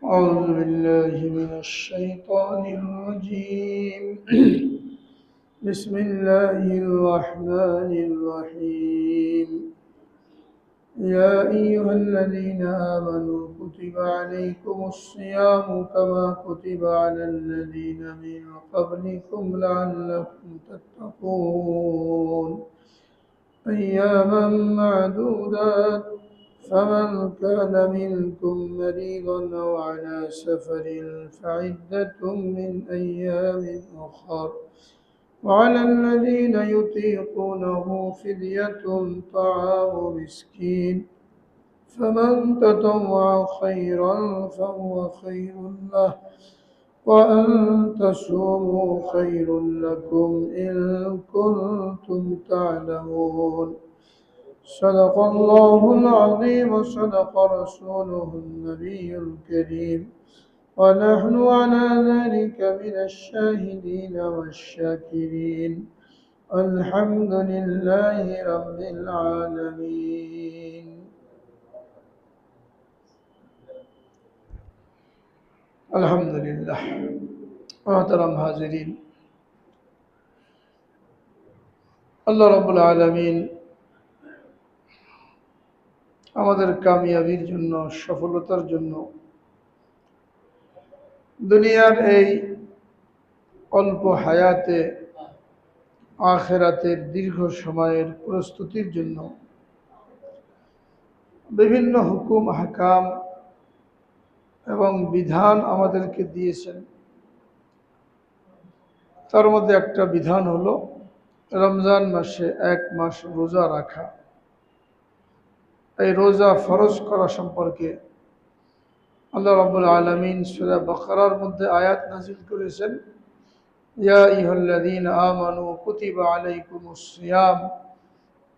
أعوذ بالله من الشيطان الرجيم بسم الله الرحمن الرحيم يا أيها الذين آمنوا كتب عليكم الصيام كما كتب على الذين من قبلكم لعلكم تتقون أياما معدودات فمن كان منكم مريضا أو على سفر فعدة من أيام أخر وعلى الذين يطيقونه فدية طعام مسكين فمن تطوع خيرا فهو خير له وأن تصوموا خير لكم إن كنتم تعلمون صدق الله العظيم وصدق رسوله النبي الكريم ونحن على ذلك من الشاهدين والشاكرين الحمد لله رب العالمين আলহামদুলিল্লাহ। মোহতারাম হাজিরিন, আল্লাহ রাব্বুল আলামিন আমাদের কামিয়াবির জন্য, সফলতার জন্য দুনিয়ার এই অল্প হায়াতে আখিরাতের দীর্ঘ সময়ের প্রস্তুতির জন্য বিভিন্ন হুকুম হাকাম এবং বিধান আমাদেরকে দিয়েছেন। তার মধ্যে একটা বিধান হলো রমজান মাসে 1 মাস রোজা রাখা। এই রোজা ফরজ করা সম্পর্কে আল্লাহ রাব্বুল আলামিন সূরা বাকারার মধ্যে আয়াত নাযিল করেছেন, ইয়া আইয়ুহাল্লাযীনা আমানু কুতিবা আলাইকুমুস সিয়াম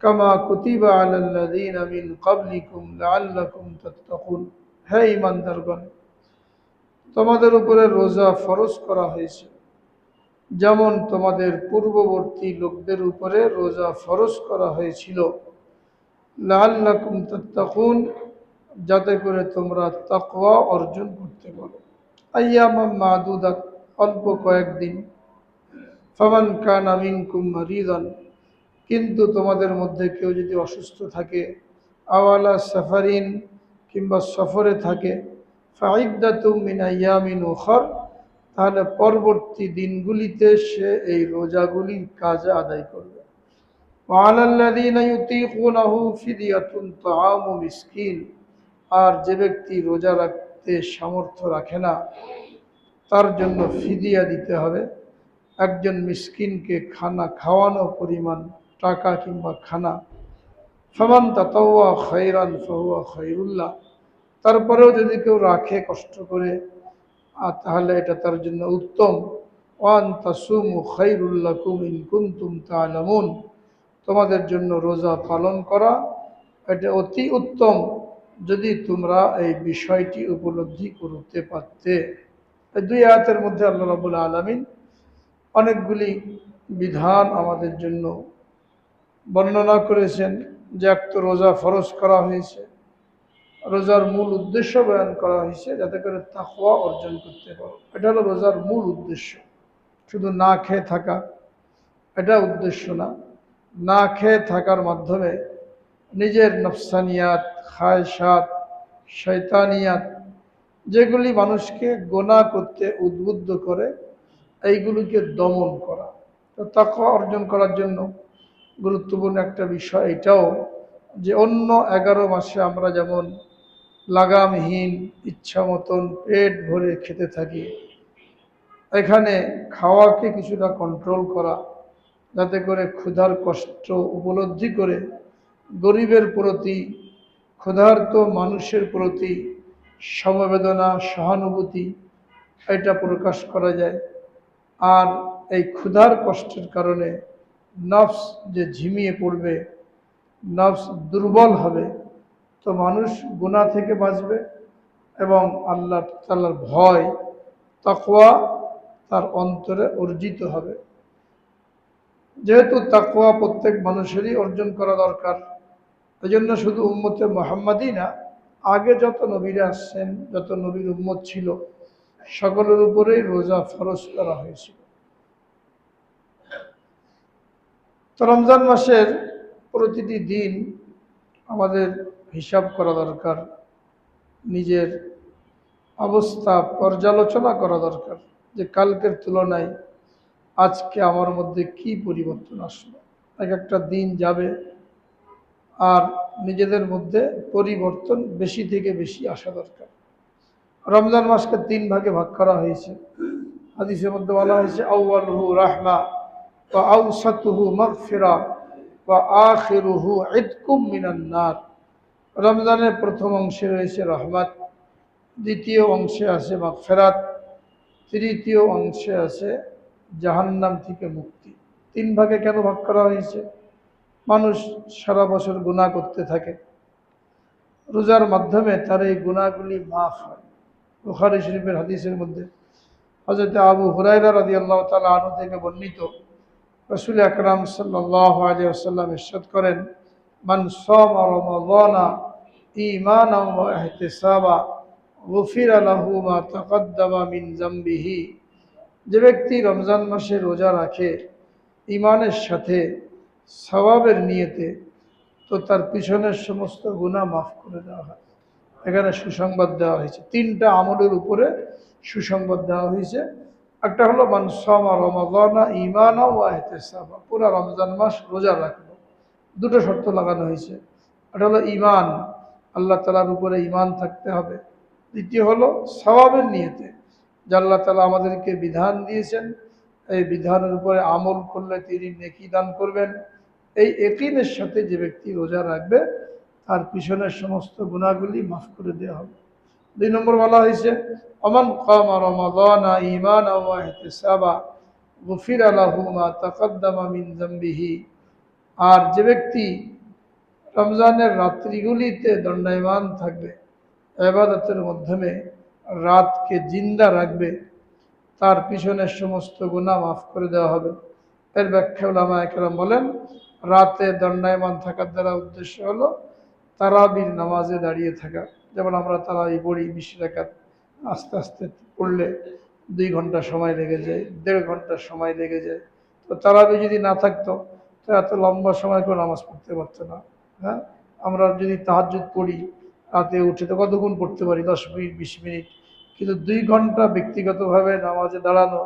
কামা কুতিবা আলাল্লাযীনা মিন ক্বাবলিকুম লাআল্লাকুম তাত্তাকুন। হে ঈমানদারগণ, তোমাদের উপরে রোজা ফরজ করা হয়েছে যেমন তোমাদের পূর্ববর্তী লোকদের উপরে রোজা ফরজ করা হয়েছিল, লাআল্লাকুম তাত্তাকুন, যাতে করে তোমরা তাকওয়া অর্জন করতে পারো। আইয়ামাম মাদুদাত, অল্প কয়েকদিন। ফামান কানা মিনকুম মারিদান, কিন্তু তোমাদের মধ্যে কেউ যদি অসুস্থ থাকে, আওয়ালা সাফারিন, কিংবা সফরে থাকে, ফাইদ্দাতুম মিন আইয়ামিন উখর, তাহলে পরবর্তী দিনগুলিতে সে এই রোজাগুলির কাজ আদায় করবে। ওয়ালাল্লাযীনা ইউতীকুনাহু ফিদিয়াতুন তাআমু মিসকিন, আর যে ব্যক্তি রোজা রাখতে সামর্থ্য রাখে না তার জন্য ফিদিয়া দিতে হবে। একজন মিসকিনকে খানা খাওয়ানো পরিমাণ টাকা কিংবা খানা। ফামান তাতাওয়া খায়রান ফাহুয়া খায়রুল্লাহ, তারপরেও যদি কেউ রাখে কষ্ট করে তাহলে এটা তার জন্য উত্তম। ওয়ান তাসুমু খায়রুল লাকুম ইন কুনতুম তা'লামুন, তোমাদের জন্য রোজা পালন করা এটা অতি উত্তম যদি তোমরা এই বিষয়টি উপলব্ধি করতে পারতে। এই দুই আয়াতের মধ্যে আল্লাহ রাব্বুল আলামিন অনেকগুলি বিধান আমাদের জন্য বর্ণনা করেছেন। যে একটা রোজা ফরজ করা হয়েছে, রোজার মূল উদ্দেশ্য বয়ান করা হয়েছে যাতে করে তাকওয়া অর্জন করতে পারো। এটা হলো রোজার মূল উদ্দেশ্য। শুধু না খেয়ে থাকা এটা উদ্দেশ্য না। না খেয়ে থাকার মাধ্যমে নিজের নফসানিয়াত, খায়সাত, শয়তানিয়াত, যেগুলি মানুষকে গুনাহ করতে উদ্বুদ্ধ করে, এইগুলিকে দমন করা। তো তাকওয়া অর্জন করার জন্য গুরুত্বপূর্ণ একটা বিষয় এটাও যে অন্য 11 মাসে আমরা যেমন লাগামহীন ইচ্ছা মতন পেট ভরে খেতে থাকি, এখানে খাওয়াকে কিছুটা কন্ট্রোল করা, যাতে করে ক্ষুধার কষ্ট উপলব্ধি করে গরিবের প্রতি, ক্ষুধার্ত মানুষের প্রতি সমবেদনা, সহানুভূতি এটা প্রকাশ করা যায়। আর এই ক্ষুধার কষ্টের কারণে নফস যে ঝিমিয়ে পড়বে, নফস দুর্বল হবে, তো মানুষ গুনাহ থেকে বাঁচবে এবং আল্লাহ তাআলার ভয়, তাকওয়া তার অন্তরে অর্জিত হবে। যেহেতু তাকওয়া প্রত্যেক মানুষেরই অর্জন করা দরকার, এজন্য শুধু উম্মতে মুহাম্মাদি না, আগে যত নবীরা আসছেন, যত নবীর উম্মত ছিল, সকলের উপরেই রোজা ফরজ করা হয়েছিল। তো রমজান মাসের প্রতিটি দিন আমাদের হিসাব করা দরকার, নিজের অবস্থা পর্যালোচনা করা দরকার যে কালকের তুলনায় আজকে আমার মধ্যে কি পরিবর্তন আসলো। এক একটা দিন যাবে আর নিজেদের মধ্যে পরিবর্তন বেশি থেকে বেশি আসা দরকার। রমজান মাসকে 3 ভাগে ভাগ করা হয়েছে। হাদিসের মধ্যে বলা হয়েছে আউয়ালুহু রাহমা ওয়া আওসাতুহু মাগফিরা ওয়া আখিরুহু ইতকুম মিনান নার। রমজানের প্রথম অংশে রয়েছে রহমত, দ্বিতীয় অংশে আছে মাগফিরাত, তৃতীয় অংশে আছে জাহান্নাম থেকে মুক্তি। 3 ভাগে কেন ভাগ করা হয়েছে? মানুষ সারা বছর গুনাহ করতে থাকে, রোজার মাধ্যমে তার এই গুনাহগুলি মাফ হয়। বুখারী শরীফের হাদিসের মধ্যে হযরত আবু হুরায়রা রাদিয়াল্লাহু তাআলা আনহু থেকে বর্ণিত, রাসূল আকরাম সাল্লাল্লাহু আলাইহি ওয়াসাল্লাম ইরশাদ করেন, মান সামা রমাদানা ঈমানান ওয়া ইহতিসাবা গুফিরা লাহু মা তাকদ্দামা মিন যামবিহি। যে ব্যক্তি রমজান মাসে রোজা রাখে ঈমানের সাথে, সওয়াবের নিয়তে, তো তার পিছনের সমস্ত গুনাহ মাফ করে দেওয়া হয়। এখানে সুসংবাদ দেওয়া হয়েছে, 3টা আমলের উপরে সুসংবাদ দেওয়া হয়েছে। একটা হলো মান সামা রমাদানা ঈমানান ওয়া ইহতিসাবা, পুরো রমজান মাস রোজা রাখলো। 2টো শর্ত লাগানো হয়েছে। একটা হলো ঈমান, আল্লাহ তাআলার উপরে ঈমান থাকতে হবে। দ্বিতীয় হলো সওয়াবের নিয়তে, যে আল্লাহ তাআলা আমাদেরকে বিধান দিয়েছেন, এই বিধানের উপরে আমল করলে তিনি নেকি দান করবেন। এই ইয়াকিনের সাথে যে ব্যক্তি রোজা রাখবে তার পিছনের সমস্ত গুনাহগুলি মাফ করে দেওয়া হবে। 2 নম্বর বলা হয়েছে আমান কামা রমাদানা ঈমানান ওয়া ইহতিসাবা গুফিরা লাহু মা তাকদ্দামা মিন যামবিহি। আর যে ব্যক্তি রমজানের রাত্রিগুলিতে দণ্ডায়মান থাকবে, ইবাদতের মাধ্যমে রাতকে জিন্দা রাখবে, তার পিছনের সমস্ত গুনাহ মাফ করে দেওয়া হবে। এর ব্যাখ্যা উলামায়ে কেরাম বলেন, রাতে দণ্ডায়মান থাকার দ্বারা উদ্দেশ্য হলো তারাবির নামাজে দাঁড়িয়ে থাকা। যেমন আমরা তারাবি পড়ি 20 রাকাত, আস্তে আস্তে পড়লে 2 ঘন্টা সময় লেগে যায়, 1.5 ঘন্টা সময় লেগে যায়। তো তারাবি যদি না থাকতো তো এত লম্বা সময় করে নামাজ পড়তে পারতো না। হ্যাঁ, আমরা যদি তাহাজ্জুদ পড়ি রাতে উঠে তো কতক্ষণ পড়তে পারি, 10 মিনিট 20 মিনিট, কিন্তু 2 ঘন্টা ব্যক্তিগতভাবে নামাজে দাঁড়ানো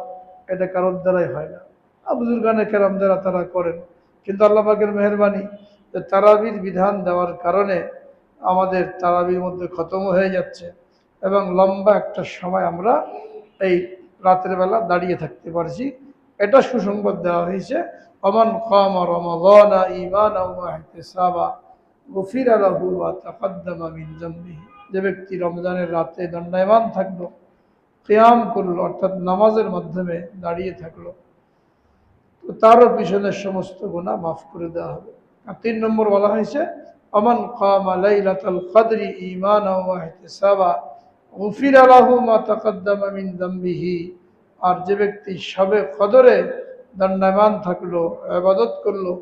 এটা কারোর দ্বারাই হয় না। বুজুর্গানে কেরাম যারা তারা করেন, কিন্তু আল্লাহ পাকের মেহেরবানি যে তারাবির বিধান দেওয়ার কারণে আমাদের তারাবির মধ্যে খতম হয়ে যাচ্ছে এবং লম্বা একটা সময় আমরা এই রাতের বেলা দাঁড়িয়ে থাকতে পারছি। এটা সুসংবাদ দেওয়া হয়েছে, আমান কামা রমাদানা ঈমানান ওয়া ইহতিসাবা গুফিরা লাহু মা তাকদ্দামা মিন যামবিহি। যে ব্যক্তি রমজানের রাতে দণ্ডায়মান থাকলো, কিয়াম করলো, অর্থাৎ নামাজের মাধ্যমে দাঁড়িয়ে থাকলো, তো তারও পিছনের সমস্ত গুনাহ মাফ করে দেওয়া হবে। আর 3 নম্বর বলা হয়েছে আমান কামা লাইলাতাল কদরি ঈমানান ওয়া ইহতিসাবা গুফিরা লাহু মা তাকদ্দামা মিন যামবিহি। আর যে ব্যক্তি শবে কদরে দণ্ডায়মান থাকলো, ইবাদত করলো,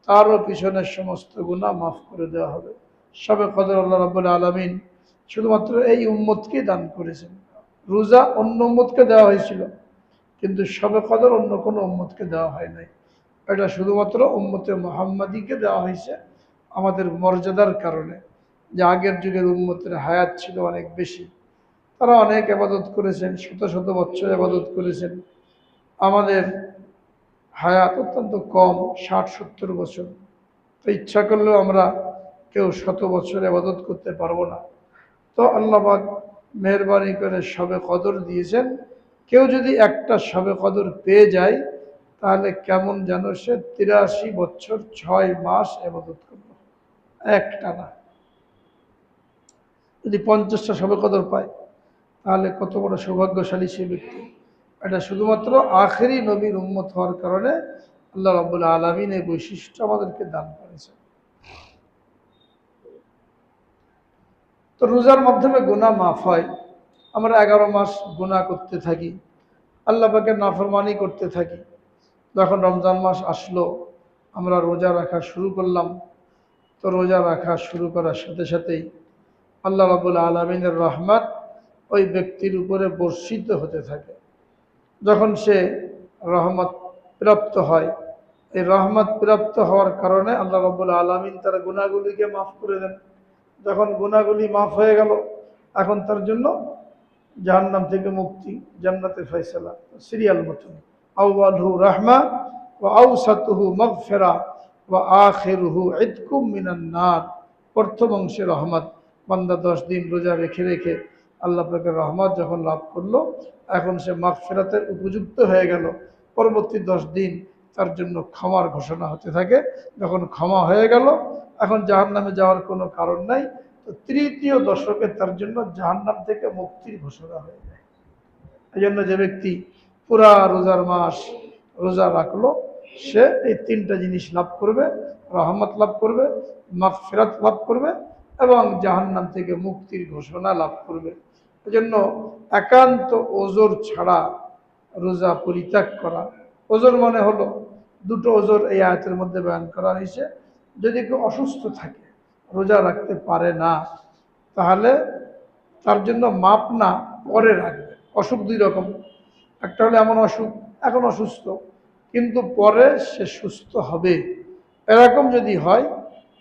তারও পিছনের সমস্ত গুনাহ মাফ করে দেওয়া হবে। শবে কদর আল্লাহ রাব্বুল আলামিন শুধুমাত্র এই উম্মতকে দান করেছেন। রোজা অন্য উম্মতকে দেওয়া হয়েছিল, কিন্তু শবে কদর অন্য কোনো উম্মতকে দেওয়া হয় নাই। এটা শুধুমাত্র উম্মতে মুহাম্মাদীকে দেওয়া হয়েছে আমাদের মর্যাদার কারণে, যে আগের যুগের উম্মতের হায়াত ছিল অনেক বেশি, তারা অনেক ইবাদত করেছেন, শত শত বছর ইবাদত করেছেন। আমাদের হায়াত অত্যন্ত কম, 60-70 বছর। তো ইচ্ছা করলেও আমরা কেউ 100 বছর ইবাদত করতে পারবো না। তো আল্লাহ পাক মেহেরবানি করে শবে কদর দিয়েছেন। কেউ যদি একটা শবে কদর পেয়ে যায় তাহলে কেমন যেন সে 83 বছর 6 মাস ইবাদত করলো একটানা। যদি 50টা শবে কদর পায় তাহলে কত বড় সৌভাগ্যশালী সে ব্যক্তি। এটা শুধুমাত্র আখেরি নবীর উম্মত হওয়ার কারণে আল্লাহ রাব্বুল আলামিন এই বৈশিষ্ট্য আমাদেরকে দান করেছেন। তো রোজার মাধ্যমে গুনাহ মাফ হয়। আমরা 11 মাস গুনাহ করতে থাকি, আল্লাহ পাকের নাফরমানি করতে থাকি। যখন রমজান মাস আসলো আমরা রোজা রাখা শুরু করলাম। তো রোজা রাখা শুরু করার সাথে সাথেই আল্লাহ রাব্বুল আলামিনের রহমত ওই ব্যক্তির উপরে বর্ষিত হতে থাকে। যখন সে রহমত প্রাপ্ত হয়, এই রহমত প্রাপ্ত হওয়ার কারণে আল্লাহ রাব্বুল আলামিন তার গুনাহগুলিকে মাফ করে দেন। যখন গুনাহগুলি মাফ হয়ে গেল, এখন তার জন্য জাহান্নাম থেকে মুক্তি, জান্নাতের ফয়সালা সিরিয়াল মতন। আউয়ালহু রাহমা ওয়া আওসাতুহু মাগফিরা ওয়া আখিরুহু ইতকুম মিনান নার। প্রথম অংশে রহমত, বান্দা 10 দিন রোজা রেখে রেখে আল্লাহ পাকের রহমত যখন লাভ করলো, এখন সে মাগফিরাতের উপযুক্ত হয়ে গেল। পরবর্তী 10 দিন তার জন্য ক্ষমার ঘোষণা হতে থাকে। যখন ক্ষমা হয়ে গেল, এখন জাহান্নামে যাওয়ার কোনো কারণ নাই। তো তৃতীয় দশকে তার জন্য জাহান্নাম থেকে মুক্তির ঘোষণা হয়ে যায়। এই জন্য যে ব্যক্তি পুরা রোজার মাস রোজা রাখলো, সে এই 3টা জিনিস লাভ করবে, রহমত লাভ করবে, মাগফিরাত লাভ করবে এবং জাহান্নাম থেকে মুক্তির ঘোষণা লাভ করবে। এই জন্য একান্ত ওজর ছাড়া রোজা পরিত্যাগ করা। ওজর মানে হলো 2টো ওজর এই আয়াতের মধ্যে বয়ান করা হয়েছে। যদি কেউ অসুস্থ থাকে, রোজা রাখতে পারে না, তাহলে তার জন্য মাপ না, পরে রাখবে। অসুখ 2 রকম, একটা হলো এমন অসুখ এখন অসুস্থ কিন্তু পরে সে সুস্থ হবে, এরকম যদি হয়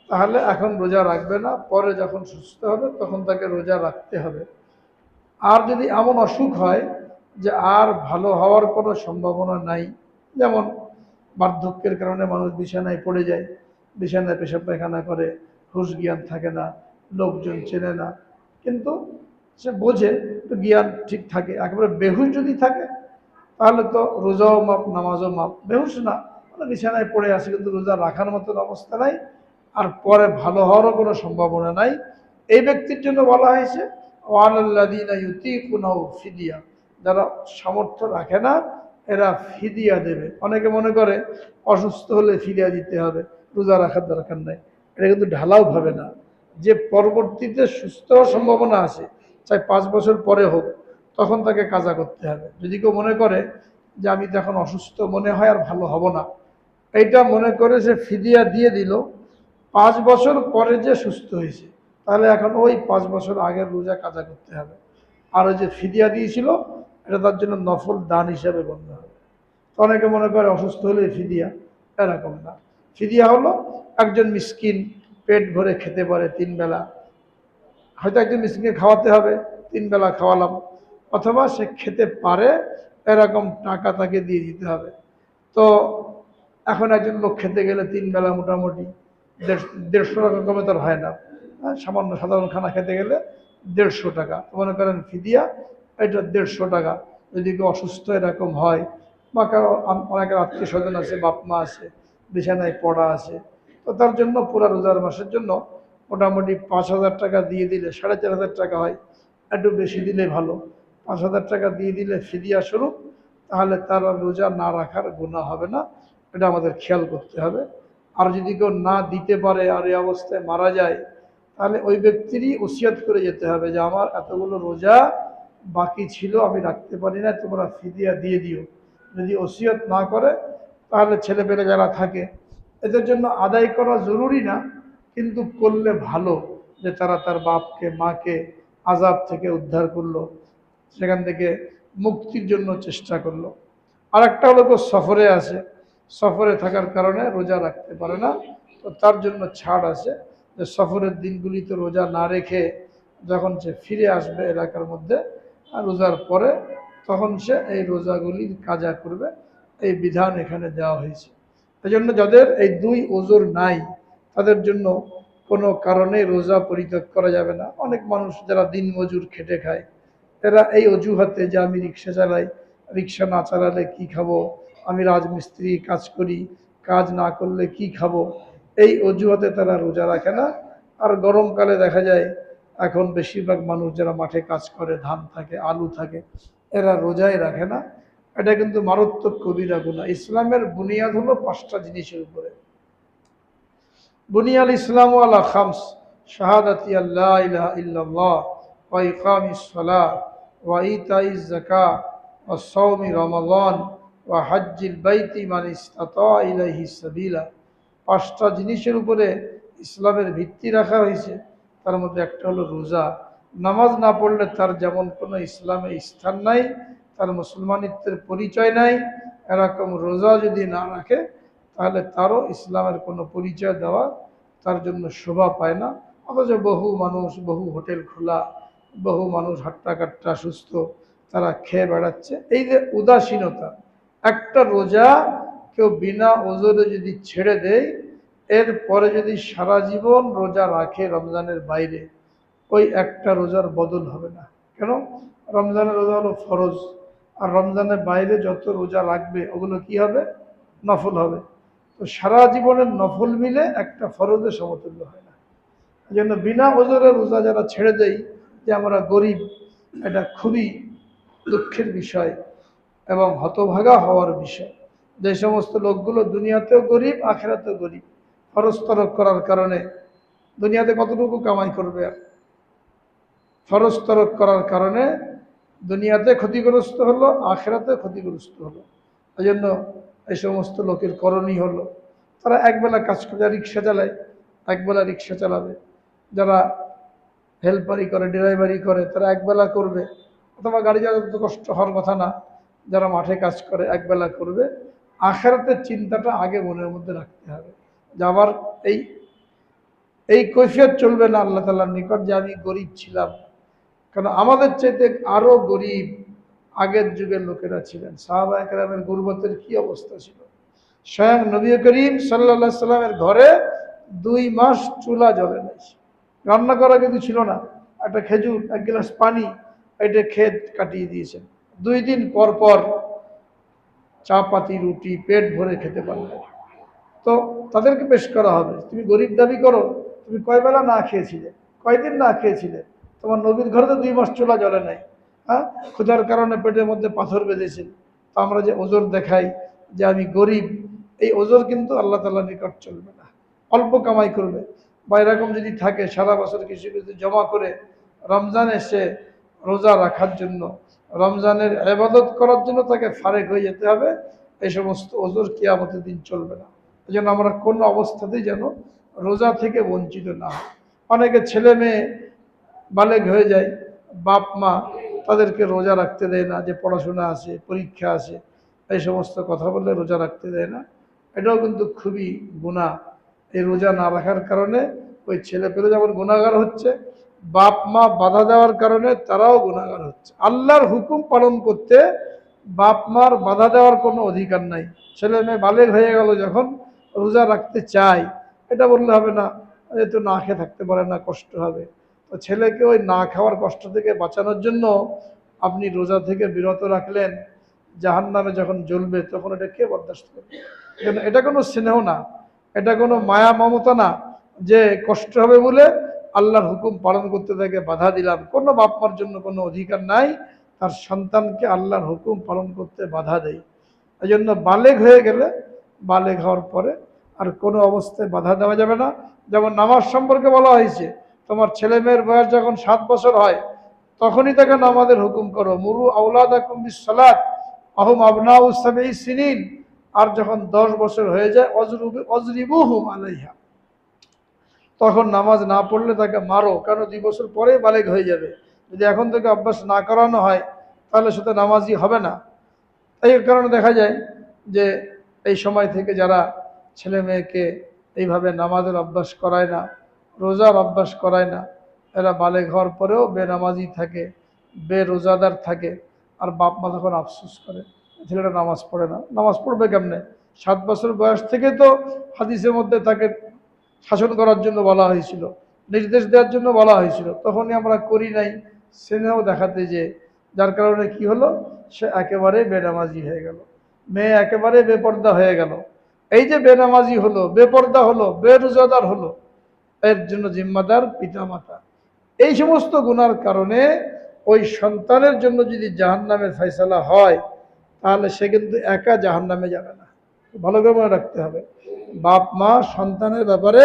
তাহলে এখন রোজা রাখবে না, পরে যখন সুস্থ হবে তখন তাকে রোজা রাখতে হবে। আর যদি এমন অসুখ হয় যে আর ভালো হওয়ার কোনো সম্ভাবনা নাই, যেমন বার্ধক্যের কারণে মানুষ বিছানায় পড়ে যায়, বিছানায় পেশাব পায়খানা করে, হুঁশ জ্ঞান থাকে না, লোকজন চেনে না, কিন্তু সে বোঝে, একটু জ্ঞান ঠিক থাকে, একেবারে বেহুশ যদি থাকে তাহলে তো রোজাও মাপ, নামাজও মাপ। বেহুশ না, মানে বিছানায় পড়ে আছে কিন্তু রোজা রাখার মতন অবস্থা নাই, আর পরে ভালো হওয়ারও কোনো সম্ভাবনা নাই, এই ব্যক্তির জন্য বলা হয়েছে ওয়ালাল্লাযীনা ইউতীকুনাহু ফিদিয়া। যারা সামর্থ্য রাখে না এরা ফিদিয়া দেবে। অনেকে মনে করে অসুস্থ হলে ফিদিয়া দিতে হবে, রোজা রাখার দরকার নাই। এটা কিন্তু ঢালাও ভাবে না, যে পরবর্তীতে সুস্থ হওয়ার সম্ভাবনা আছে, চাই 5 বছর পরে হোক, তখন তাকে কাজা করতে হবে। যদি কেউ মনে করে যে আমি তো এখন অসুস্থ, মনে হয় আর ভালো হব না, এইটা মনে করে সে ফিদিয়া দিয়ে দিল, 5 বছর পরে যে সুস্থ হয়েছে, তাহলে এখন ওই 5 বছর আগের রোজা কাজা করতে হবে। আর ওই যে ফিদিয়া দিয়েছিল এটা তার জন্য নফল দান হিসাবে গণ্য হবে। তো অনেকে মনে করে অসুস্থ হলে ফিদিয়া, এরকম না। ফিদিয়া হলো একজন মিসকিন পেট ভরে খেতে পারে 3 বেলা, হয়তো একজন মিসকিনকে খাওয়াতে হবে, 3 বেলা খাওয়ালাম, অথবা সে খেতে পারে এরকম টাকা তাকে দিয়ে দিতে হবে। তো এখন একজন লোক খেতে গেলে 3 বেলা মোটামুটি 150 টাকা কমে তার হয় না। সামান্য সাধারণ খানা খেতে গেলে 150 টাকা, মনে করেন ফিদিয়া এটা 150 টাকা। যদি কেউ অসুস্থ এরকম হয়, বা কারো অনেকের আত্মীয় স্বজন আছে, বাপ মা আছে, বিছানায় পড়া আছে, তো তার জন্য পুরা রোজার মাসের জন্য মোটামুটি 5,000 টাকা দিয়ে দিলে 4,500 টাকা হয়, একটু বেশি দিলে ভালো। 5,000 টাকা দিয়ে দিলে ফিদিয়া স্বরূপ, তাহলে তার আর রোজা না রাখার গুনাহ হবে না, এটা আমাদের খেয়াল করতে হবে। আর যদি কেউ না দিতে পারে আর এই অবস্থায় মারা যায়, তাহলে ওই ব্যক্তিরই ওসিয়ত করে যেতে হবে যে আমার এতগুলো রোজা বাকি ছিল, আমি রাখতে পারি না, তোমরা ফিদিয়া দিয়ে দিও। যদি ওসিয়ত না করে তাহলে ছেলেপেলে যারা থাকে এদের জন্য আদায় করা জরুরি না, কিন্তু করলে ভালো, যে তারা তার বাপকে মাকে আযাব থেকে উদ্ধার করলো, সেখান থেকে মুক্তির জন্য চেষ্টা করলো। আর একটা হলো কেউ সফরে আছে, সফরে থাকার কারণে রোজা রাখতে পারে না, তো তার জন্য ছাড় আছে যে সফরের দিনগুলিতে রোজা না রেখে যখন সে ফিরে আসবে এলাকার মধ্যে আর রোজার পরে, তখন সে এই রোজাগুলি কাজা করবে, এই বিধান এখানে দেওয়া হয়েছে। এই জন্য যাদের এই 2 ওজর নাই তাদের জন্য কোনো কারণে রোজা পরিত্যাগ করা যাবে না। অনেক মানুষ যারা দিন মজুর খেটে খায়, এরা এই অজুহাতে যে আমি রিক্সা চালাই, রিক্সা না চালালে কি খাবো, আমি রাজমিস্ত্রি কাজ করি, কাজ না করলে কি খাবো, এই অজুহাতে তারা রোজা রাখে না। আর গরমকালে দেখা যায় এখন বেশিরভাগ মানুষ যারা মাঠে কাজ করে, ধান থাকে, আলু থাকে, এরা রোজাই রাখে না। এটা কিন্তু মারাত্মক কবিরা গুনাহ। ইসলামের বুনিয়াদ হলো 5টা জিনিসের উপরে। বুনিয়াল ইসলামু আলা খামস, শাহাদাতি আল্লা ইলাহা ইল্লাল্লাহ ওয়া ইকামিস সালাহ ওয়া ইতাইজ যাকাত ওয়া সাওমি রমাদান ওয়া হজ্জিল বাইতি মান ইসতাতা ইলাইহি সাবিলা। 5টা জিনিসের উপরে ইসলামের ভিত্তি রাখা হয়েছে। তার মধ্যে একটা হলো রোজা। নামাজ না পড়লে তার যেমন কোনো ইসলামে স্থান নাই, তার মুসলমানিত্বের পরিচয় নাই। এরকম রোজা যদি না রাখে তাহলে তারও ইসলামের কোনো পরিচয় দেওয়া তার জন্য শোভা পায় না। অথচ বহু মানুষ, বহু হোটেল খোলা, বহু মানুষ হাট্টা কাট্টা সুস্থ, তারা খেয়ে বেড়াচ্ছে। এই যে উদাসীনতা, একটা রোজা কেউ বিনা ওজরে যদি ছেড়ে দেয়, এরপরে যদি সারা জীবন রোজা রাখে রমজানের বাইরে, ওই একটা রোজার বদল হবে না। কেন? রমজানের রোজা হলো ফরজ, আর রমজানের বাইরে যত রোজা রাখবে ওগুলো কি হবে? নফল হবে। তো সারা জীবনের নফল মিলে একটা ফরজের সমতুল্য হয় না। এই জন্য বিনা ওজরে রোজা যারা ছেড়ে দেয়, যে আমরা গরিব, এটা খুবই দুঃখের বিষয় এবং হতভাগা হওয়ার বিষয়। যে সমস্ত লোকগুলো দুনিয়াতেও গরিব, আখেরাতেও গরিব, ফরজ তরক করার কারণে দুনিয়াতে কতটুকু কামাই করবে, আর ফরজ তরক করার কারণে দুনিয়াতে ক্ষতিগ্রস্ত হলো, আখেরাতে ক্ষতিগ্রস্ত হলো। এই জন্য এই সমস্ত লোকের করণীয় হলো তারা একবেলা কাজ করে, রিক্সা চালায়, একবেলা রিক্সা চালাবে। যারা হেল্পারি করে, ড্রাইভারি করে, তারা একবেলা করবে, অথবা গাড়ি চালাতে তো কষ্ট হওয়ার কথা না। যারা মাঠে কাজ করে একবেলা করবে। আখেরাতের চিন্তাটা আগে মনের মধ্যে রাখতে হবে, যে আমার এই এই কৈফিয়ত চলবে না আল্লাহ তাআলার নিকট যে আমি গরিব ছিলাম। কারণ আমাদের চাইতে আরো গরিব আগের যুগের লোকেরা ছিলেন। সাহাবায়ে কেরামের গুরবতের কি অবস্থা ছিল! স্বয়ং নবী করিম সাল্লাল্লাহু আলাইহি সাল্লামের ঘরে 2 মাস চুলা জ্বলে নাই, রান্না করা কিন্তু ছিল না। একটা খেজুর, এক গ্লাস পানি, এটা খেয়ে কাটিয়ে দিয়েছেন। 2 দিন পর পর চাপাতি রুটি পেট ভরে খেতে পারবে। তো তাদেরকে পেশ করা হবে, তুমি গরিব দাবি করো, তুমি কয় বেলা না খেয়েছিলে, কয়দিন না খেয়েছিলে? তোমার নবীর ঘরে তো 2 মাস চুলা জ্বলে নাই। হ্যাঁ, ক্ষুধার কারণে পেটের মধ্যে পাথর বেঁধেছিল। তো আমরা যে ওজর দেখাই যে আমি গরিব, এই ওজর কিন্তু আল্লাহ তাআলার নিকট চলবে না। অল্প কামাই করবে, বা এরকম যদি থাকে সারা বছর কিছু কিছু জমা করে রমজানে সে রোজা রাখার জন্য, রমজানের ইবাদত করার জন্য তাকে ফারেক হয়ে যেতে হবে, এই সমস্ত ওজর কিয়ামতের দিন চলবে না। এই জন্য আমরা কোনো অবস্থাতেই যেন রোজা থেকে বঞ্চিত না হয়। অনেকে ছেলে মেয়ে বালেগ হয়ে যায়, বাপ মা তাদেরকে রোজা রাখতে দেয় না, যে পড়াশোনা আছে, পরীক্ষা আছে, এই সমস্ত কথা বলে রোজা রাখতে দেয় না। এটাও কিন্তু খুবই গুনাহ। এই রোজা না রাখার কারণে ওই ছেলে পেলে যেমন গুনাহগার হচ্ছে, বাপ মা বাধা দেওয়ার কারণে তারাও গুনাহগার হচ্ছে। আল্লাহর হুকুম পালন করতে বাপ মার বাধা দেওয়ার কোনো অধিকার নাই। ছেলে মেয়ে বালেগ হয়ে গেল, যখন রোজা রাখতে চায়, এটা বললে হবে না, তো না খেয়ে থাকতে পারে না, কষ্ট হবে। তো ছেলেকে ওই না খাওয়ার কষ্ট থেকে বাঁচানোর জন্য আপনি রোজা থেকে বিরত রাখলেন, জাহান্নামে যখন জ্বলবে তখন এটা কে বরদাস্ত করবে? এটা কোনো স্নেহ না, এটা কোনো মায়া মমতা না, যে কষ্ট হবে বলে আল্লাহর হুকুম পালন করতে তাকে বাধা দিলাম। কোনো বাপ মার জন্য কোনো অধিকার নাই তার সন্তানকে আল্লাহর হুকুম পালন করতে বাধা দেয়। এই জন্য বালেগ হয়ে গেলে, বালেগ হওয়ার পরে আর কোনো অবস্থায় বাধা দেওয়া যাবে না। যেমন নামাজ সম্পর্কে বলা হয়েছে, তোমার ছেলে মেয়ের বয়স যখন 7 বছর হয় তখনই তাকে নামাজের হুকুম করো। মুরু আওলাদাকুম বিসসালাত আহুম আবনাউ সাবঈ সিনিন। আর যখন 10 বছর হয়ে যায় অজরিবুহুম আলাইহা, তখন নামাজ না পড়লে তাকে মারো, কারণ 2 বছর পরেই বালেগ হয়ে যাবে। যদি এখন থেকে অভ্যাস না করানো হয় তাহলে সে তো নামাজি হবে না। এই কারণে দেখা যায় যে এই সময় থেকে যারা ছেলে মেয়েকে এইভাবে নামাজের অভ্যাস করায় না, রোজার অভ্যাস করায় না, এরা বালেগ হওয়ার পরেও বেনামাজি থাকে, বেরোজাদার থাকে। আর বাপ মা তখন আফসোস করে, ছেলেটা নামাজ পড়ে না। নামাজ পড়বে কেমনে? 7 বছর বয়স থেকে তো হাদিসের মধ্যে তাকে শাসন করার জন্য বলা হয়েছিল, নির্দেশ দেওয়ার জন্য বলা হয়েছিল, তখনই আমরা করি নাই, স্নেহ দেখাতে যে, যার কারণে কি হলো, সে একেবারে বেনামাজি হয়ে গেল, মেয়ে একেবারে বেপর্দা হয়ে গেল। এই যে বেনামাজি হলো, বেপর্দা হলো, বেরোজাদার হলো, এর জন্য জিম্মাদার পিতামাতা। এই সমস্ত গুনার কারণে ওই সন্তানের জন্য যদি জাহান্নামের ফয়সালা হয়, তাহলে সে কিন্তু একা জাহান্নামে যাবে না। ভালো করে মনে রাখতে হবে, বাপ মা সন্তানের ব্যাপারে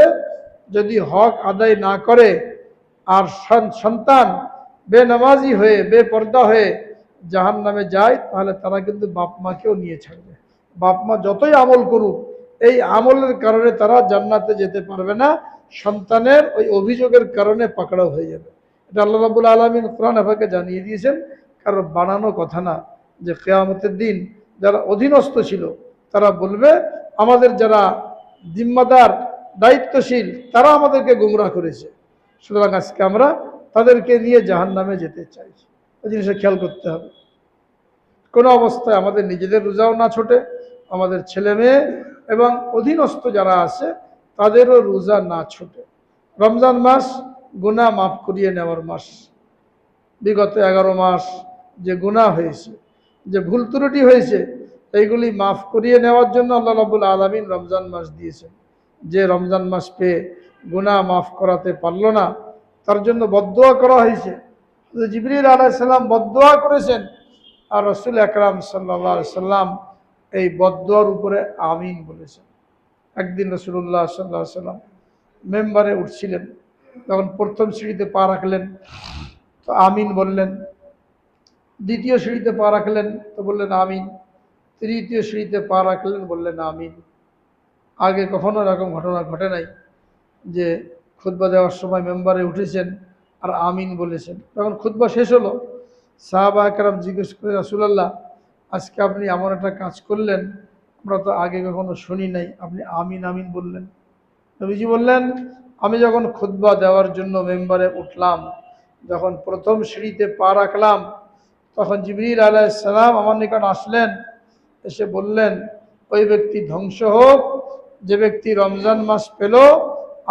যদি হক আদায় না করে, আর সন্তান বেনামাজি হয়ে, বেপর্দা হয়ে জাহান্নামে যায়, তাহলে তারা কিন্তু বাপ মাকেও নিয়ে ছাড়বে। বাপ মা যতই আমল করুক, এই আমলের কারণে তারা জান্নাতে যেতে পারবে না, সন্তানের ওই অভিযোগের কারণে পাকড়াও হয়ে যাবে। এটা আল্লাহ রাব্বুল আলামিন কোরআন আপাকে জানিয়ে দিয়েছেন, কারণ বানানো কথা না। যে কিয়ামতের দিন যারা অধীনস্থ ছিল তারা বলবে আমাদের যারা জিম্মাদার দায়িত্বশীল তারা আমাদেরকে গুমরাহ করেছে, সুতরাং আজকে আমরা তাদেরকে নিয়ে জাহান্নামে যেতে চাইছি। এই জিনিসটা খেয়াল করতে হবে। কোনো অবস্থায় আমাদের নিজেদের রোজাও না ছোটে, আমাদের ছেলে মেয়ে এবং অধীনস্থ যারা আছে তাদেরও রোজা না ছোটে। রমজান মাস গুনাহ মাফ করিয়ে নেওয়ার মাস। বিগত 11 মাস যে গুনাহ হয়েছে, যে ভুল ত্রুটি হয়েছে, এইগুলি মাফ করিয়ে নেওয়ার জন্য আল্লাহ রাব্বুল আলামিন রমজান মাস দিয়েছেন। যে রমজান মাস পেয়ে গুনাহ মাফ করাতে পারল না তার জন্য বদদোয়া করা হয়েছে। জিবরিল আলাইহিস সালাম বদদোয়া করেছেন, আর রাসূল আকরাম সাল্লাল্লাহু আলাইহি সাল্লাম এই বদদোয়ার উপরে আমিন বলেছেন। একদিন রাসূলুল্লাহ সাল্লাল্লাহু আলাইহি সাল্লাম মেম্বারে উঠছিলেন, তখন প্রথম সিঁড়িতে পা রাখলেন তো আমিন বললেন, দ্বিতীয় সিঁড়িতে পা রাখলেন তো বললেন আমিন, তৃতীয় সিঁড়িতে পা রাখলেন বললেন আমিন। আগে কখনো এরকম ঘটনা ঘটে নাই যে খুতবা দেওয়ার সময় মেম্বারে উঠেছেন আর আমিন বলেছেন। যখন খুতবা শেষ হলো, সাহাবা একরাম জিজ্ঞেস করে, রাসূলুল্লাহ আজকে আপনি এমন একটা কাজ করলেন আমরা তো আগে কখনো শুনি নাই, আপনি আমিন আমিন বললেন। নবীজি বললেন, আমি যখন খুতবা দেওয়ার জন্য মেম্বারে উঠলাম, যখন প্রথম সিঁড়িতে পা রাখলাম, তখন জিবরিল আলাইহিস সালাম আমার নিকট আসলেন, এসে বললেন ওই ব্যক্তি ধ্বংস হোক যে ব্যক্তি রমজান মাস পেল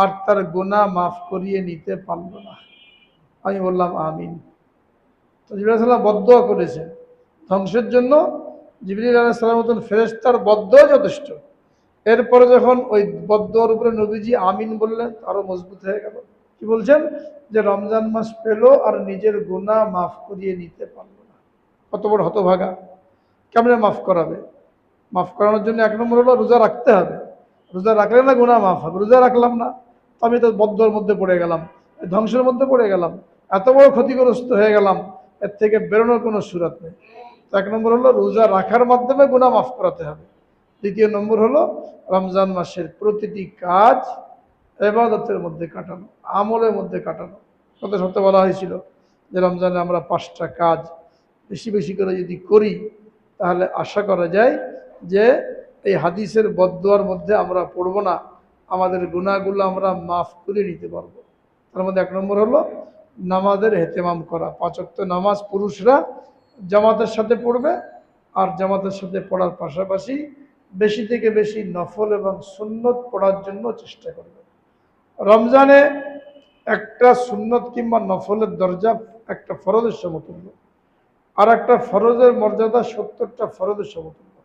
আর তার গুনাহ মাফ করিয়ে নিতে পারল না। আমি বললাম আমিন। তো জিবরিল আলাইহিস সালাম বদদোয়া করেছেন ধ্বংসের জন্য। জিবরিল আলাইহিস সালামের মতন ফেরেশতার বদদোয়া যথেষ্ট। এরপরে যখন ওই বদদোয়ার উপরে নবীজি আমিন বললেন আরো মজবুত হয়ে গেল। কি বলছেন? যে রমজান মাস পেল আর নিজের গুনাহ মাফ করিয়ে নিতে পারল না। কত বড় হতভাগা! কেমনে মাফ করাবে? মাফ করানোর জন্য 1 নম্বর হলো রোজা রাখতে হবে। রোজা রাখলে না গুনাহ মাফ হবে। রোজা রাখলাম না, আমি তো বদদোয়ার মধ্যে পড়ে গেলাম, ধ্বংসের মধ্যে পড়ে গেলাম, এত বড় ক্ষতিগ্রস্ত হয়ে গেলাম, এর থেকে বেরোনোর কোনো সুরাত নেই। 1 নম্বর হলো রোজা রাখার মাধ্যমে গুনাহ মাফ করাতে হবে। দ্বিতীয় নম্বর হলো রমজান মাসের প্রতিটি কাজ ইবাদতের মধ্যে কাটানো, আমলের মধ্যে কাটানো। কত সত্য বলা হয়েছিল যে রমজানে আমরা 5টা কাজ বেশি বেশি করে যদি করি তাহলে আশা করা যায় যে এই হাদিসের বদদোয়ার মধ্যে আমরা পড়ব না, আমাদের গুনাহগুলো আমরা মাফ করে নিতে পারবো। তার মধ্যে 1 নম্বর হলো নামাজের এহতেমাম করা। 5 ওয়াক্ত নামাজ পুরুষরা জামাতের সাথে পড়বে, আর জামাতের সাথে পড়ার পাশাপাশি বেশি থেকে বেশি নফল এবং সুন্নত পড়ার জন্য চেষ্টা করবে। রমজানে একটা সুন্নত কিংবা নফলের দরজা একটা ফরজের সমতুল্য, আর একটা ফরজের মর্যাদা 70টা ফরজের সমতুল্য।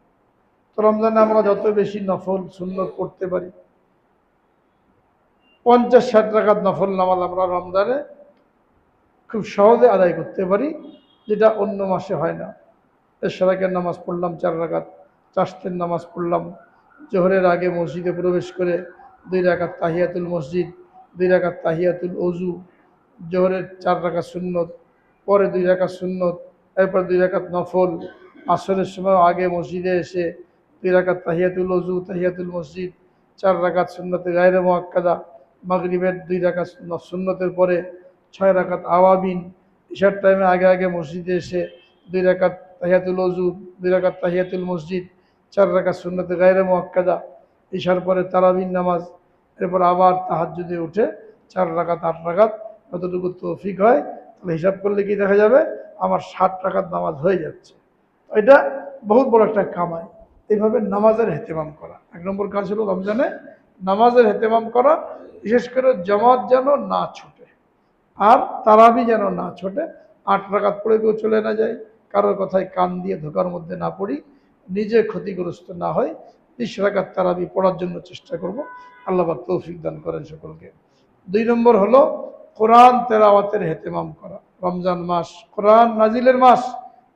তো রমজানে আমরা যত বেশি নফল সুন্নত পড়তে পারি, 50-60 রাকাত নফল নামাজ আমরা রমজানে খুব সহজে আদায় করতে পারি, যেটা অন্য মাসে হয় না। এশরাকের নামাজ পড়লাম 4 রাকাত, চাশতের নামাজ পড়লাম, জোহরের আগে মসজিদে প্রবেশ করে 2 রাকাত তাহিয়াতুল মসজিদ, 2 রাকাত তাহিয়াতুল ওযু, জোহরের 4 রাকাত সুন্নত, পরে 2 রাকাত সুন্নত, এরপর 2 রাকাত নফল। আসরের সময় আগে মসজিদে এসে 2 রাকাত তাহিয়াতুল ওযু, তাহিয়াতুল মসজিদ, 4 রাকাত সুন্নতে গায়রে মুআক্কাদা। মাগরিবের 2 রাকাত সুন্নতের পরে 6 রাকাত আওয়াবিন। ইশার টাইমে আগে আগে মসজিদে এসে 2 রাকাত তাহিয়াতুল ওযু, 2 রাকাত তাহিয়াতুল মসজিদ, 4 রাকাত সুন্নতে গায়রে মুআক্কাদা। ইশার পরে তারাবির নামাজ, এরপর আবার তাহাজ্জুদে উঠে 4 রাকাত 8 রাকাত, যতটুকু তৌফিক হয়। তাহলে হিসাব করলে কি দেখা যাবে আমার 60 রাকাত নামাজ হয়ে যাচ্ছে। এটা বহুত বড় একটা কামাই। এইভাবে নামাজের এহতেমাম করা 1 নম্বর কাজ হলো রমজানে নামাজের এহতেমাম করা, বিশেষ করে জামাত যেন না ছুটে আর তারাবি যেন না ছোটে। 8 রাকাত পড়ে কেউ চলে না যায়, কারোর কথায় কান দিয়ে ধোকার মধ্যে না পড়ি, নিজে ক্ষতিগ্রস্ত না হয়। 30 রাকাত তারাবি পড়ার জন্য চেষ্টা করব। আল্লাহ পাক তৌফিক দান করেন সকলকে। 2 নম্বর হলো কোরআন তেলাওয়াতের এহতেমাম করা। রমজান মাস কোরআন নাজিলের মাস,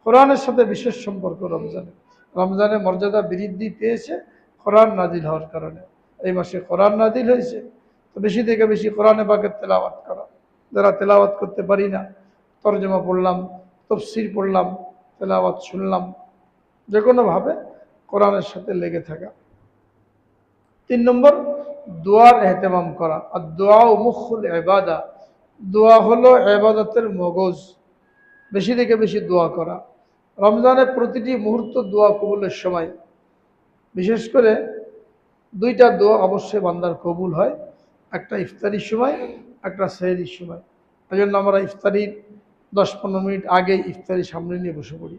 কোরআনের সাথে বিশেষ সম্পর্ক রমজানের। রমজানের মর্যাদা বৃদ্ধি পেয়েছে কোরআন নাজিল হওয়ার কারণে। এই মাসে কোরআন নাজিল হয়েছে, তো বেশি থেকে বেশি কোরআনে পাকের তেলাওয়াত করা। যারা তেলাওয়াত করতে পারি না, তরজমা পড়লাম, তফসির পড়লাম, তেলাওয়াত শুনলাম, যে কোনোভাবে কোরআনের সাথে লেগে থাকা। তিন নম্বর, দোয়ার এহতেমাম করা। আর দোয়া ও মুখুল ইবাদা, দোয়া হলো ইবাদতের মগজ। বেশি থেকে বেশি দোয়া করা। রমজানের প্রতিটি মুহূর্ত দোয়া কবুলের সময়। বিশেষ করে দুইটা দোয়া অবশ্যই বান্দার কবুল হয়, একটা ইফতারির সময়, একটা সেহরির সময়। এই জন্য আমরা ইফতারির 10-15 মিনিট আগে ইফতারি সামনে নিয়ে বসে পড়ি।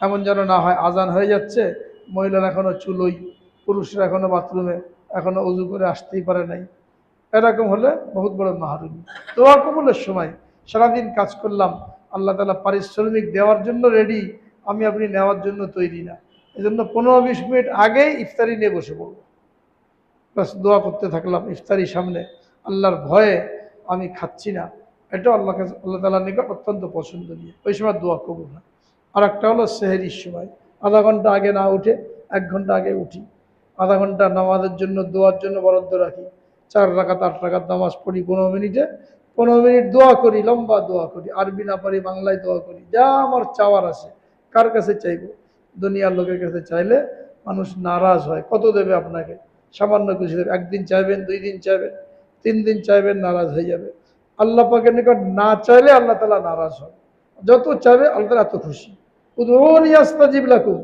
এমন যেন না হয় আজান হয়ে যাচ্ছে, মহিলারা এখনও চুলোই, পুরুষরা এখনও বাথরুমে, এখনও অজু করে আসতেই পারে নাই। এরকম হলে বহুত বড় মাহরুমি। দোয়া কবুলের সময় সারাদিন কাজ করলাম, আল্লাহ তাআলা পারিশ্রমিক দেওয়ার জন্য রেডি, আমি আপনি নেওয়ার জন্য তৈরি না। এই জন্য 15-20 মিনিট আগেই ইফতারি নিয়ে বসে পড়ব, বাস দোয়া করতে থাকলাম ইফতারির সামনে, আল্লাহর ভয়ে আমি খাচ্ছি না। এটাও আল্লাহ তাআলার নিকট অত্যন্ত পছন্দনীয়, ওই সময় দোয়া কবুল হয়। আর একটা হলো সেহরির সময়, আধা ঘন্টা আগে না উঠে 1 ঘন্টা আগে উঠি, আধা ঘন্টা নামাজের জন্য দোয়ার জন্য বরাদ্দ রাখি। 4 রাকাত 8 রাকাত নামাজ পড়ি 15 মিনিটে, 15 মিনিট দোয়া করি, লম্বা দোয়া করি, আরবি না পারি বাংলায় দোয়া করি, যা আমার চাওয়ার আছে। কার কাছে চাইব? দুনিয়ার লোকের কাছে চাইলে মানুষ নারাজ হয়। কত দেবে আপনাকে? সামান্য কিছু দেবে। 1 দিন চাইবেন, 2 দিন চাইবেন, 3 দিন চাইবেন, নারাজ হয়ে যাবে। আল্লাহ পাকের নিকট না চাইলে আল্লাহ তাআলা নারাজ হয়। যত চাইবে আল্লাহ তাআলা এত খুশি। উদউনি আস্তাজিব লাকুম,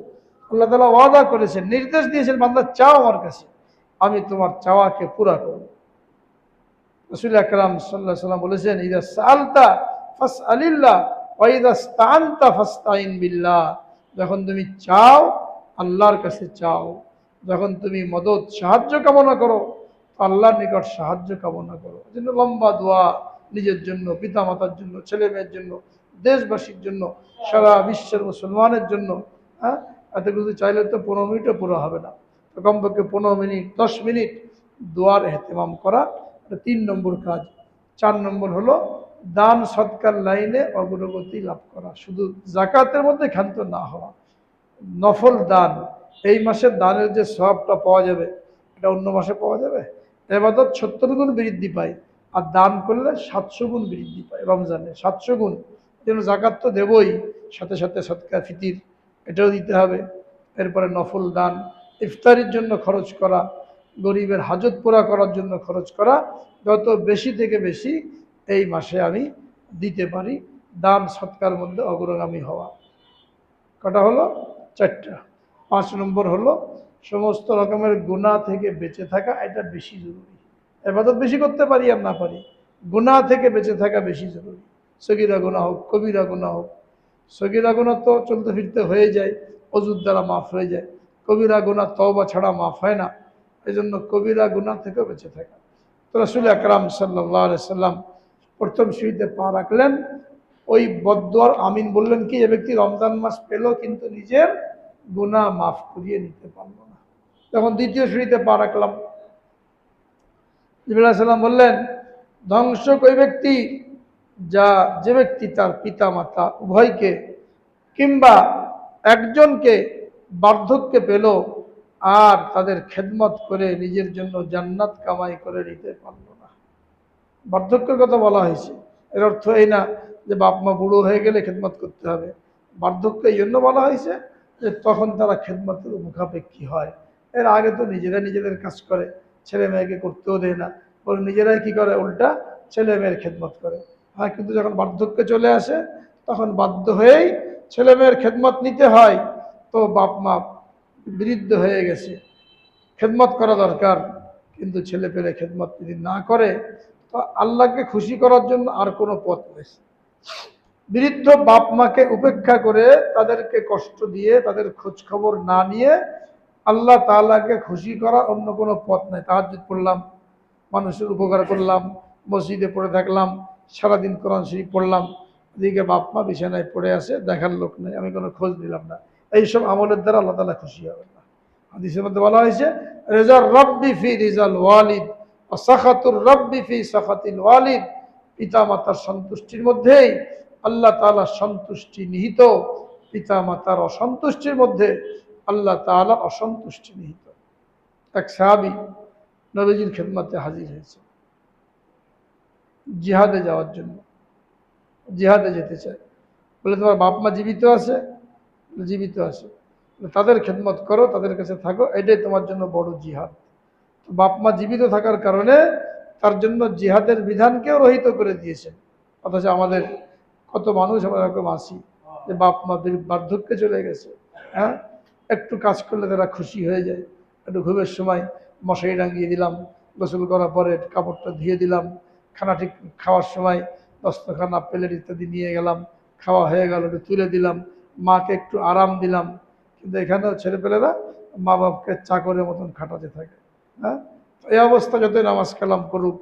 আল্লাহ তাআলা ওয়াদা করেছেন, নির্দেশ দিয়েছেন, বান্দা চাও আমার কাছে, আমি তোমার চাওয়াকে পুরা করব। রাসূল আকরাম সাল্লাল্লাহু আলাইহি ওয়াসাল্লাম বলেছেন, ইযা সাআলতা ফাসআলিল্লাহ ওয়া ইযা ইসতাআনতা ফাসতাইন বিল্লাহ, যখন তুমি চাও আল্লাহর কাছে চাও, যখন তুমি মদদ সাহায্য কামনা করো আল্লাহর নিকট সাহায্য কামনা করো। এজন্য লম্বা দোয়া নিজের জন্য, পিতামাতার জন্য, ছেলে মেয়ের জন্য, দেশবাসীর জন্য, সারা বিশ্বের মুসলমানের জন্য। হ্যাঁ, এত কিছু চাইলে তো 15 মিনিটও পুরো হবে না, তো কমপক্ষে 15 মিনিট 10 মিনিট দোয়ার এহতেমাম করা, 3 নম্বর কাজ। 4 নম্বর হলো দান সৎকার লাইনে অগ্রগতি লাভ করা, শুধু জাকাতের মধ্যে ক্ষান্ত না হওয়া। নফল দান, এই মাসের দানের যে সওয়াবটা পাওয়া যাবে এটা অন্য মাসে পাওয়া যাবে? ইবাদত 70 গুণ বৃদ্ধি পায়, আর দান করলে 700 গুণ বৃদ্ধি পায় রমজানে, 700 গুণ। যেন জাকাত তো দেবই, সাথে সাথে সদকা ফিতির এটাও দিতে হবে। এরপরে নফল দান, ইফতারির জন্য খরচ করা, গরিবের হাজত পুরা করার জন্য খরচ করা, যত বেশি থেকে বেশি এই মাসে আমি দিতে পারি, দান সৎকার মধ্যে অগ্রগামী হওয়া। কটা হলো? 4টা। 5 নম্বর হলো সমস্ত রকমের গুনাহ থেকে বেঁচে থাকা, এটা বেশি জরুরি। ইবাদত বেশি করতে পারি আর না পারি, গুনাহ থেকে বেঁচে থাকা বেশি জরুরি। সগীরা গুনাহ হোক, কবিরা গুনাহ হোক। সগীরা গুনাহ তো চলতে ফিরতে হয়ে যায়, অজুর দ্বারা মাফ হয়ে যায়। কবিরা গুনাহ তওবা ছাড়া মাফ হয় না, এই জন্য কবিরা গুনাহ থেকে বেঁচে থাকা। তো রাসূল আকরাম সাল্লাল্লাহু আলাইহি সাল্লাম প্রথম সিঁড়িতে পা রাখলেন, ওই বদদুয়ার আমিন বললেন কি, যে ব্যক্তি রমজান মাস পেল কিন্তু নিজের গুনাহ মাফ করিয়ে নিতে পারল না। তখন দ্বিতীয় সিঁড়িতে পা রাখলাম, জিবরাইল আলাইহিস সালাম বললেন, ধ্বংস ওই ব্যক্তি যে ব্যক্তি তার পিতা মাতা উভয়কে কিংবা একজনকে বার্ধক্যে পেল আর তাদের খেদমত করে নিজের জন্য জান্নাত কামাই করে নিতে পারল না। বার্ধক্যের কথা বলা হয়েছে, এর অর্থ এই না যে বাপ মা বুড়ো হয়ে গেলে খেদমত করতে হবে। বার্ধক্য এই জন্য বলা হয়েছে যে তখন তারা খেদমতের মুখাপেক্ষী হয়। এর আগে তো নিজেরা নিজেদের কাজ করে, ছেলে মেয়েকে করতেও দেয় না, বরং নিজেরাই কি করে, উল্টা ছেলে মেয়ের খেদমত করে। হ্যাঁ, কিন্তু যখন বার্ধক্যে চলে আসে তখন বাধ্য হয়েই ছেলে মেয়ের খেদমত নিতে হয়। তো বাপ মা বৃদ্ধ হয়ে গেছে, খেদমত করা দরকার, কিন্তু ছেলে পেলে খেদমত যদি না করে তো আল্লাহকে খুশি করার জন্য আর কোনো পথ নেই। বৃদ্ধ বাপ মাকে উপেক্ষা করে, তাদেরকে কষ্ট দিয়ে, তাদের খোঁজ খবর না নিয়ে আল্লাহ তাআলাকে খুশি করা অন্য কোনো পথ নাই। তাহাজ্জুদ পড়লাম, মানুষের উপকার করলাম, মসজিদে পড়ে থাকলাম, সারাদিন কোরআন শরীফ পড়লাম, এদিকে বাপ মা বিছানায় পড়ে আছে, দেখার লোক নেই, আমি কোনো খোঁজ নিলাম না, এইসব আমলের দ্বারা আল্লাহ তাআলা খুশি হবেন না। হাদিসের মধ্যে বলা হয়েছে, রিজার রব্বি ফি রিজাল ওয়ালিদ ওয়া সাখাতুর রব্বি ফি সাখাতিল ওয়ালিদ, পিতা মাতার সন্তুষ্টির মধ্যেই আল্লাহ তাআলার সন্তুষ্টি নিহিত, পিতা মাতার অসন্তুষ্টির মধ্যে আল্লাহ তাআলার অসন্তুষ্টি নিহিত। এক সাহাবী নবীজির খেদমতে হাজির হয়েছে জিহাদে যাওয়ার জন্য, জিহাদে যেতে চায়। বলে, তোমার বাপ মা জীবিত আছে? জীবিত আছে। তাদের খেদমত করো, তাদের কাছে থাকো, এটাই তোমার জন্য বড় জিহাদ। বাপ মা জীবিত থাকার কারণে তার জন্য জিহাদের বিধানকেও রহিত করে দিয়েছেন। অথচ আমাদের কত মানুষ আমরা এরকম আছি যে বাপ মা বার্ধক্যে চলে গেছে, হ্যাঁ, একটু কাজ করলে তারা খুশি হয়ে যায়। একটু ঘুমের সময় মশারি টাঙিয়ে দিলাম, গোসল করার পরে কাপড়টা ধুয়ে দিলাম, খানা ঠিক খাওয়ার সময় দস্তখানা প্লেট ইত্যাদি নিয়ে গেলাম, খাওয়া হয়ে গেল, একটু তুলে দিলাম, মাকে একটু আরাম দিলাম। কিন্তু এখানেও ছেলেপেলেরা মা বাপকে চাকরের মতন খাটাতে থাকে। হ্যাঁ, এই অবস্থা যতই নামাজ কালাম করুক,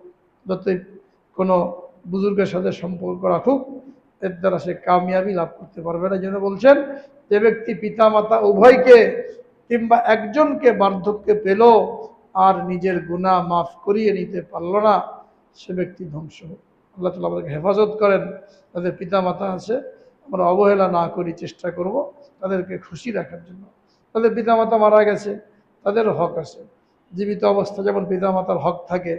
যতই কোনো বুজুর্গের সাথে সম্পর্ক রাখুক, এর দ্বারা সে কামিয়াবি লাভ করতে পারবে না। এই জন্য বলছেন, যে ব্যক্তি পিতা মাতা উভয়কে কিংবা একজনকে বার্ধক্যে পেল আর নিজের গুনাহ মাফ করিয়ে নিতে পারল না, সে ব্যক্তি ধ্বংস হোক। আল্লাহ তাআলা আমাদেরকে হেফাজত করেন। তাদের পিতা মাতা আছে, আমরা অবহেলা না করি, চেষ্টা করব তাদেরকে খুশি রাখার জন্য। তাদের পিতা মাতা মারা গেছে, তাদেরও হক আছে। জীবিত অবস্থা যেমন পিতা মাতার হক থাকে,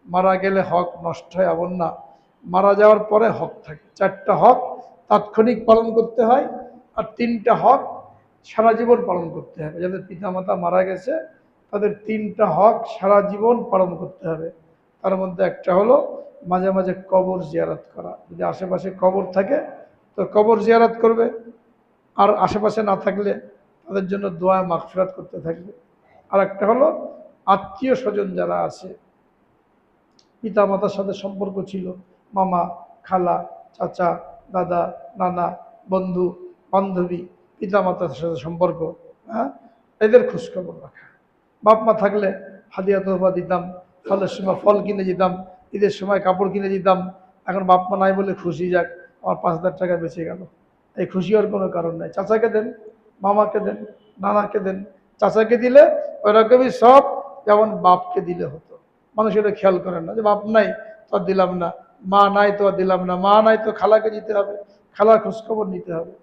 মারা গেলে হক নষ্ট হয় এমন না, মারা যাওয়ার পরে হক থাকে। 4টা হক তাৎক্ষণিক পালন করতে হয়, আর 3টা হক সারা জীবন পালন করতে হবে। যাদের পিতা মাতা মারা গেছে তাদের 3টা হক সারা জীবন পালন করতে হবে। তার মধ্যে একটা হলো মাঝে মাঝে কবর জিয়ারত করা। যদি আশেপাশে কবর থাকে তো কবর জিয়ারত করবে, আর আশেপাশে না থাকলে তাদের জন্য দোয়া মাগফিরাত করতে থাকবে। আর একটা হলো আত্মীয় স্বজন যারা আছে, পিতা মাতার সাথে সম্পর্ক ছিল, মামা, খালা, চাচা, দাদা, নানা, বন্ধু, বান্ধবী, পিতা মাতার সাথে সম্পর্ক, হ্যাঁ, এদের খোঁজখবর রাখা। বাপ মা থাকলে হাদিয়া তোহফা দিতাম, ফলের সময় ফল কিনে দিতাম, ঈদের সময় কাপড় কিনে দিতাম। এখন বাপ মা নাই বলে খুশি, যাক আমার 5,000 টাকা বেঁচে গেল, এই খুশি হওয়ার কোনো কারণ নাই। চাচাকে দেন, মামাকে দেন, নানাকে দেন। চাচাকে দিলে ওই রকমই সব যেমন বাপকে দিলে হতো। মানুষ এটা খেয়াল করেন না, যে বাপ নাই তো আর দিলাম না, মা নাই তো আর দিলাম না, মা নাই তো খালাকে দিতে হবে, খালার খোঁজখবর নিতে হবে।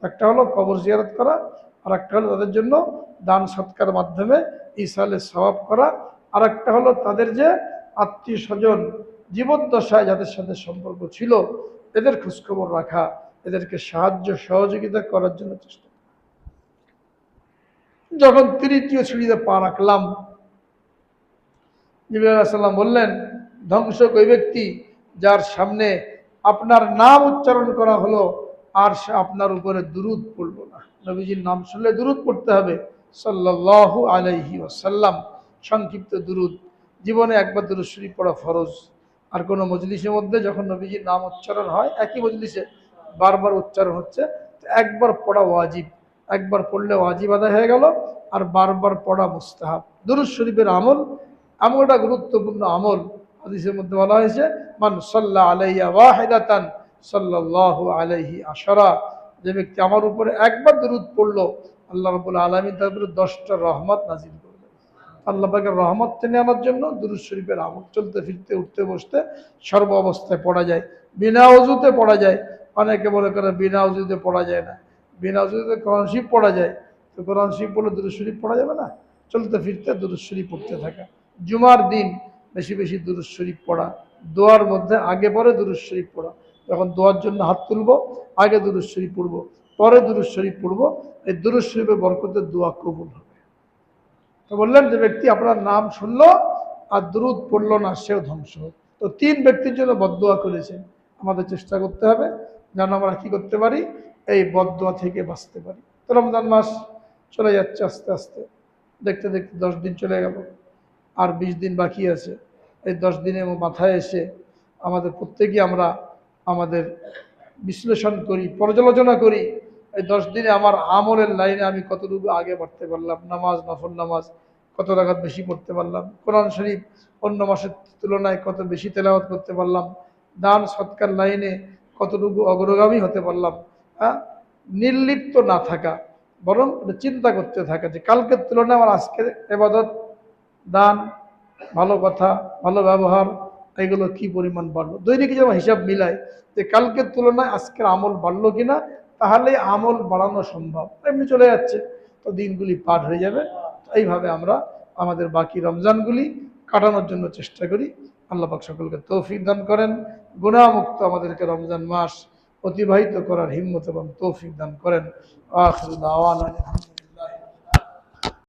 একটা হলো কবর জিয়ারত করা, আর একটা হলো তাদের জন্য দান সৎকার মাধ্যমে ইসালে সওয়াব করা, আর একটা হলো তাদের যে আত্মীয় স্বজন জীবদ্দশায় যাদের সাথে সম্পর্ক ছিল এদের খোঁজখবর রাখা, এদেরকে সাহায্য সহযোগিতা করার জন্য চেষ্টা। যখন 3য় সিঁড়িতে পা রাখলাম, জিবরাইল আলাইহিস সালাম বললেন, ধ্বংস ওই ব্যক্তি যার সামনে আপনার নাম উচ্চারণ করা হলো আর সে আপনার উপরে দুরূদ পড়ল না। নবীজির নাম শুনলে দুরূদ পড়তে হবে, সাল্লাল্লাহু আলাইহি ওয়াসাল্লাম। সংক্ষিপ্ত দুরূদ, জীবনে একবার দুরূদ শরীফ পড়া ফরজ। আর কোনো মজলিসের মধ্যে যখন নবীজির নাম উচ্চারণ হয়, একই মজলিসে বারবার উচ্চারণ হচ্ছে, তো একবার পড়া ওয়াজিব। একবার পড়লে ওয়াজিব আদায় হয়ে গেল, আর বারবার পড়া মুস্তাহাব। দুরূদ শরীফের আমল এমন একটা গুরুত্বপূর্ণ আমল, হাদিসের মধ্যে বলা হয়েছে, মান সাল্লা আলাইয়া ওয়াহিদাতান সাল্লাল্লাহু আলাইহি আশারা। যে ব্যক্তি আমার উপরে একবার দুরূদ পড়লো, আল্লাহ রাব্বুল আলামিন তার উপরে 10টা রহমত নাজিল করবেন। আল্লাহ পাকের রহমত টেনে আনার জন্য দুরূদ শরীফের আমল চলতে ফিরতে উঠতে বসতে সর্ব অবস্থায় পড়া যায়, বিনা ওযুতে পড়া যায়। অনেকে মনে করে বিনা ওযুতে পড়া যায় না, বিনা ওযুতে কোরআন শরীফ পড়া যায়। তো কোরআন শরীফ পড়লে দুরূদ শরীফ পড়া যাবে না? চলতে ফিরতে দুরূদ শরীফ পড়তে থাকা। জুমার দিন বেশি বেশি দুরূদ শরীফ পড়া, দোয়ার মধ্যে আগে পরে দুরূদ শরীফ পড়া। যখন দোয়ার জন্য হাত তুলবো আগে দুরূদ শরীফ পড়বো, পরে দুরূদ শরীফ পড়বো। এই দুরূদ শরীফের বরকতে দোয়া কবুল হবে। তো বললেন, যে ব্যক্তি আপনার নাম শুনলো আর দুরূদ পড়লো না সেও ধ্বংস হোক। তো 3 ব্যক্তির জন্য বদদোয়া করেছেন। আমাদের চেষ্টা করতে হবে যেন আমরা কি করতে পারি, এই বদদোয়া থেকে বাঁচতে পারি। তো রমজান মাস চলে যাচ্ছে আস্তে আস্তে, দেখতে দেখতে 10 দিন চলে গেল, আর 20 দিন বাকি আছে। এই 10 দিনের মাথায় এসে আমাদের প্রত্যেকেই আমরা আমাদের বিশ্লেষণ করি, পর্যালোচনা করি, এই 10 দিনে আমার আমলের লাইনে আমি কতটুকু আগে বাড়তে পারলাম, নামাজ, নফল নামাজ কত রাকাত বেশি পড়তে পারলাম, কোরআন শরীফ অন্য মাসের তুলনায় কত বেশি তেলাওয়াত করতে পারলাম, দান সৎকার লাইনে কতটুকু অগ্রগামী হতে পারলাম। হ্যাঁ, নির্লিপ্ত না থাকা, বরং চিন্তা করতে থাকা যে কালকের তুলনায় আমার আজকের ইবাদত, দান, ভালো কথা, ভালো ব্যবহার, এগুলো কি পরিমাণ বাড়লো। দৈনিক যেমন হিসাব মিলাই যে কালকের তুলনায় আজকের আমল বাড়লো কিনা, তাহলে আমল বাড়ানো সম্ভব। এমনি চলে যাচ্ছে তো দিনগুলি পার হয়ে যাবে। এইভাবে আমরা আমাদের বাকি রমজানগুলি কাটানোর জন্য চেষ্টা করি। আল্লাহ পাক সকলকে তৌফিক দান করেন, গুনাহমুক্ত আমাদেরকে রমজান মাস অতিবাহিত করার হিম্মত এবং তৌফিক দান করেন। আখিরু দাওয়ানা।